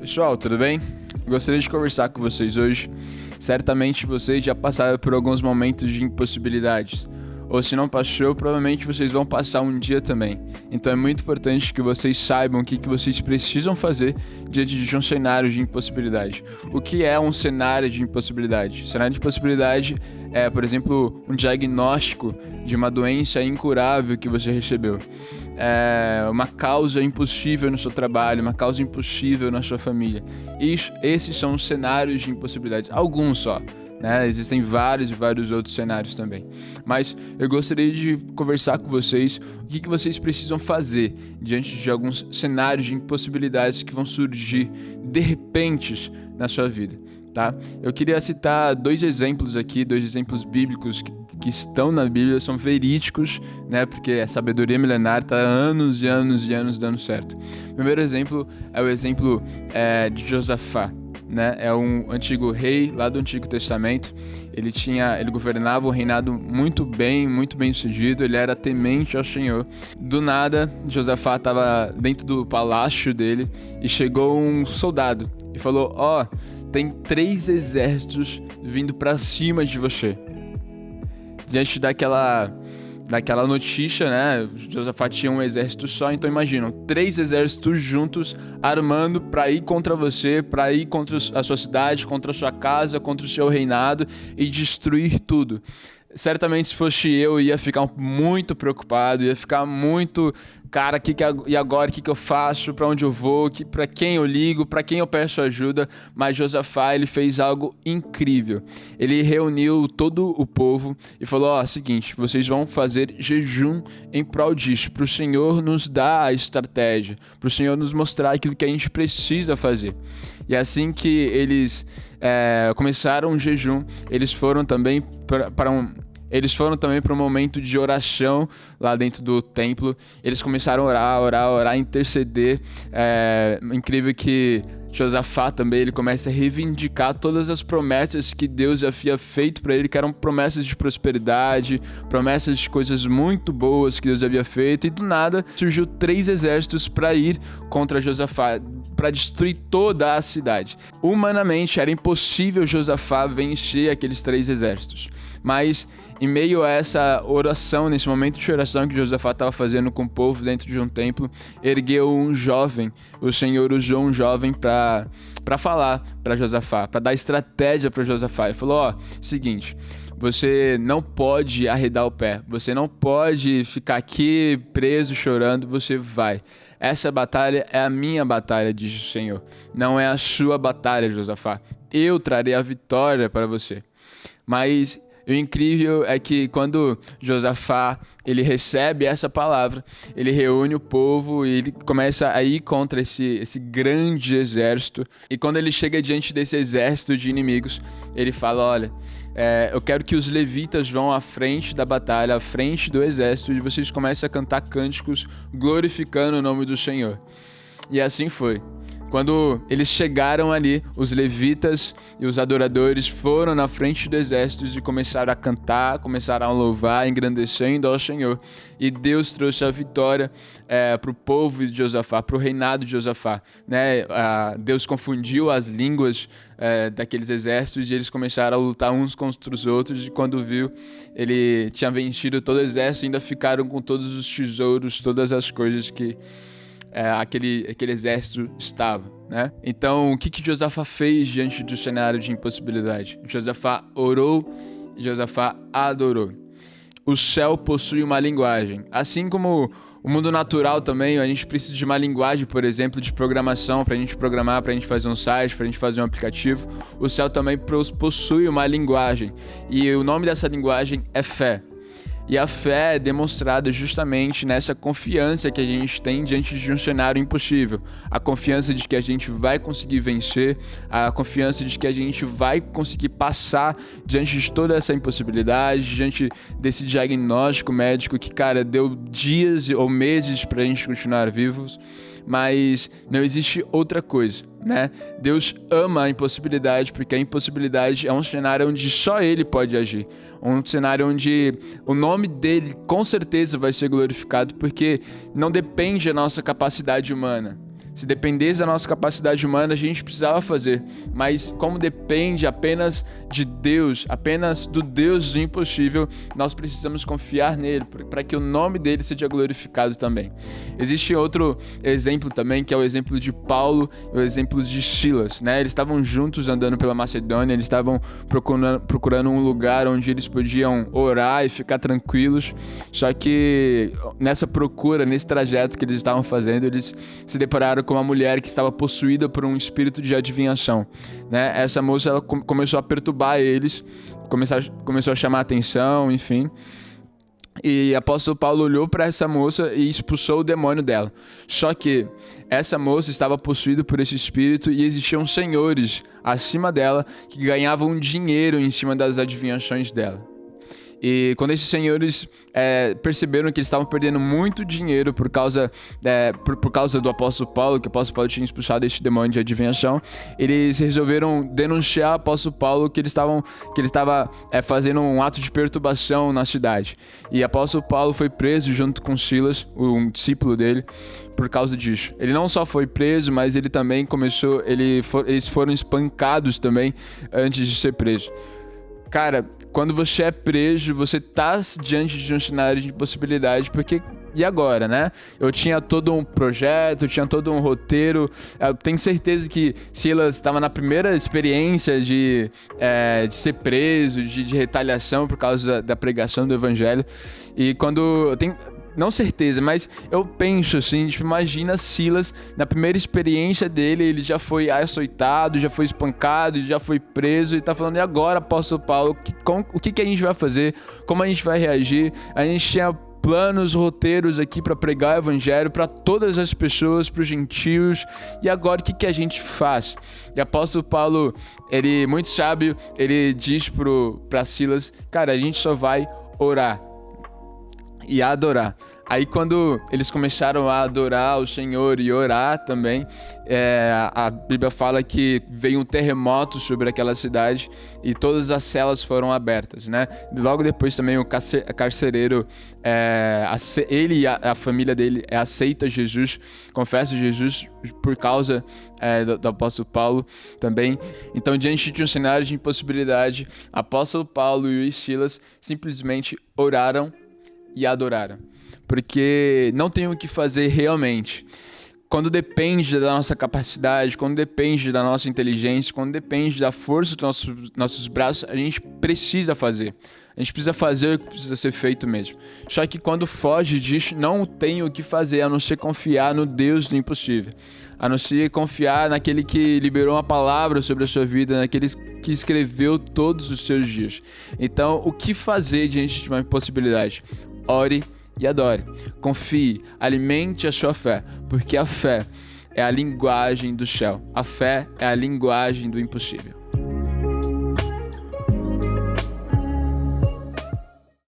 Pessoal, tudo bem? Gostaria de conversar com vocês hoje. Certamente vocês já passaram por alguns momentos de impossibilidades. Ou se não passou, provavelmente vocês vão passar um dia também. Então é muito importante que vocês saibam o que vocês precisam fazer diante de um cenário de impossibilidade. O que é um cenário de impossibilidade? Cenário de impossibilidade é, por exemplo, um diagnóstico de uma doença incurável que você recebeu. Uma causa impossível no seu trabalho, uma causa impossível na sua família. Esses são os cenários de impossibilidade. Alguns só. Existem vários e vários outros cenários também. Mas eu gostaria de conversar com vocês o que vocês precisam fazer diante de alguns cenários de impossibilidades que vão surgir de repente na sua vida, tá? Eu queria citar dois exemplos bíblicos que estão na Bíblia, são verídicos, porque a sabedoria milenar está há anos e anos e anos dando certo. O primeiro exemplo é o exemplo de Josafá. É um antigo rei lá do Antigo Testamento. Ele governava um reinado muito bem sucedido. Ele era temente ao Senhor. Do nada, Josafá estava dentro do palácio dele e chegou um soldado e falou: tem 3 exércitos vindo para cima de você. Diante daquela notícia, Josafá tinha um exército só, então imaginam, 3 exércitos juntos armando para ir contra você, para ir contra a sua cidade, contra a sua casa, contra o seu reinado e destruir tudo. Certamente, se fosse eu ia ficar muito preocupado, ia ficar muito, cara, e agora, o que eu faço, para onde eu vou, para quem eu ligo, para quem eu peço ajuda. Mas Josafá, ele fez algo incrível. Ele reuniu todo o povo e falou: seguinte, vocês vão fazer jejum em prol disso, para o Senhor nos dar a estratégia, para o Senhor nos mostrar aquilo que a gente precisa fazer. E assim que eles começaram o jejum, eles foram também para um momento de oração lá dentro do templo. Eles começaram a orar, interceder. Incrível que Josafá também, ele começa a reivindicar todas as promessas que Deus havia feito para ele, que eram promessas de prosperidade, promessas de coisas muito boas que Deus havia feito. E do nada surgiu 3 exércitos para ir contra Josafá, para destruir toda a cidade. Humanamente era impossível Josafá vencer aqueles 3 exércitos. Mas em meio a essa oração, nesse momento de oração que Josafá estava fazendo com o povo dentro de um templo, ergueu um jovem. O Senhor usou um jovem para falar para Josafá, para dar estratégia para Josafá. Ele falou: seguinte, você não pode arredar o pé, você não pode ficar aqui preso chorando, você vai. Essa batalha é a minha batalha, diz o Senhor. Não é a sua batalha, Josafá. Eu trarei a vitória para você. Mas o incrível é que quando Josafá ele recebe essa palavra, ele reúne o povo e ele começa a ir contra esse grande exército. E quando ele chega diante desse exército de inimigos, ele fala: olha, eu quero que os levitas vão à frente da batalha, à frente do exército, e vocês comecem a cantar cânticos glorificando o nome do Senhor. E assim foi. Quando eles chegaram ali, os levitas e os adoradores foram na frente do exército e começaram a cantar, começaram a louvar, engrandecendo ao Senhor. E Deus trouxe a vitória para o povo de Josafá, para o reinado de Josafá. Deus confundiu as línguas daqueles exércitos e eles começaram a lutar uns contra os outros. E quando viu, ele tinha vencido todo o exército, ainda ficaram com todos os tesouros, todas as coisas que aquele exército estava, Então, o que Josafá fez diante do cenário de impossibilidade? Josafá orou e Josafá adorou. O céu possui uma linguagem. Assim como o mundo natural também, a gente precisa de uma linguagem, por exemplo, de programação, para a gente programar, para a gente fazer um site, para a gente fazer um aplicativo. O céu também possui uma linguagem. E o nome dessa linguagem é fé. E a fé é demonstrada justamente nessa confiança que a gente tem diante de um cenário impossível. A confiança de que a gente vai conseguir vencer, a confiança de que a gente vai conseguir passar diante de toda essa impossibilidade, diante desse diagnóstico médico que, deu dias ou meses pra gente continuar vivos. Mas não existe outra coisa, Deus ama a impossibilidade, porque a impossibilidade é um cenário onde só Ele pode agir. Um cenário onde o nome dele com certeza vai ser glorificado, porque não depende da nossa capacidade humana. Se dependesse da nossa capacidade humana, a gente precisava fazer. Mas como depende apenas de Deus, apenas do Deus do impossível, nós precisamos confiar nele, para que o nome dele seja glorificado também. Existe outro exemplo também, que é o exemplo de Paulo e o exemplo de Silas, né? Eles estavam juntos andando pela Macedônia, eles estavam procurando um lugar onde eles podiam orar e ficar tranquilos. Só que nessa procura, nesse trajeto que eles estavam fazendo, eles se depararam com uma mulher que estava possuída por um espírito de adivinhação, né? Essa moça, ela começou a perturbar eles, começou a chamar a atenção, enfim. E o apóstolo Paulo olhou para essa moça e expulsou o demônio dela. Só que essa moça estava possuída por esse espírito e existiam senhores acima dela que ganhavam dinheiro em cima das adivinhações dela. E quando esses senhores perceberam que eles estavam perdendo muito dinheiro por causa do apóstolo Paulo, que o apóstolo Paulo tinha expulsado esse demônio de adivinhação, eles resolveram denunciar o apóstolo Paulo que ele estava fazendo um ato de perturbação na cidade. E o apóstolo Paulo foi preso junto com Silas, um discípulo dele, por causa disso. Ele não só foi preso, mas ele também eles foram espancados também antes de ser preso. Cara, quando você é preso, você tá diante de um cenário de impossibilidade, porque e agora, né? Eu tinha todo um projeto, eu tinha todo um roteiro. Eu tenho certeza que Silas estava na primeira experiência de ser preso, de retaliação por causa da pregação do evangelho. E quando eu tenho... Não certeza, mas eu penso assim, tipo, imagina Silas, na primeira experiência dele, ele já foi açoitado, já foi espancado, já foi preso, e tá falando, e agora, apóstolo Paulo, o que a gente vai fazer? Como a gente vai reagir? A gente tinha planos, roteiros aqui para pregar o evangelho para todas as pessoas, para os gentios, e agora o que a gente faz? E o apóstolo Paulo, ele muito sábio, ele diz para Silas, cara, a gente só vai orar e adorar. Aí quando eles começaram a adorar o Senhor e orar também, a Bíblia fala que veio um terremoto sobre aquela cidade e todas as celas foram abertas, né? Logo depois também o carcereiro, ele e a família dele aceita Jesus, confessa Jesus por causa do apóstolo Paulo também. Então, diante de um cenário de impossibilidade, apóstolo Paulo e Silas simplesmente oraram e adoraram, porque não tem o que fazer realmente. Quando depende da nossa capacidade, quando depende da nossa inteligência, quando depende da força dos nossos braços, a gente precisa fazer. A gente precisa fazer o que precisa ser feito mesmo. Só que quando foge disso, não tem o que fazer, a não ser confiar no Deus do impossível. A não ser confiar naquele que liberou uma palavra sobre a sua vida, naquele que escreveu todos os seus dias. Então, o que fazer diante de uma impossibilidade? Ore e adore. Confie, alimente a sua fé, porque a fé é a linguagem do céu. A fé é a linguagem do impossível.